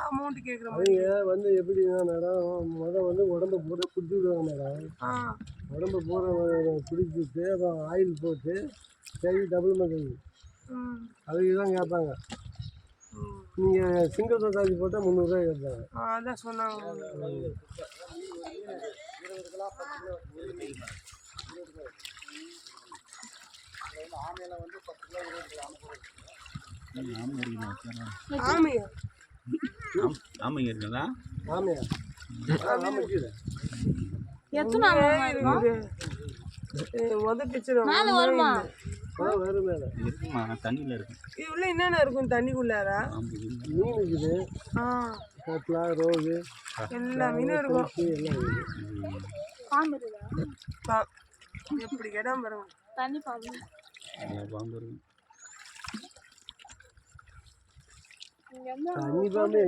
Amount கேட்குற மாதிரி வந்து எப்படின்னா மேடம் வந்து உடம்பு பூரா பிடிச்சி விடுவாங்க மேடம். உடம்பு பூரா பிடிச்சிட்டு அப்புறம் ஆயில் போட்டு சரி டபுள் மசாஜ் அதுக்கு தான் கேட்பாங்க. நீங்கள் சிங்கிள் மசாஜ் போட்டால் 300 கேட்பாங்க. அதான் சொன்னாங்க. தண்ணியில் இருக்கும். இதுல என்னென்ன இருக்கும் தண்ணிக்குள்ளார? மீன் இருக்குது, கட்லா, ரோகு, எல்லா மீனும் இருக்கும். எப்படி கேட்டால் பாருங்க தண்ணி பாம்பு.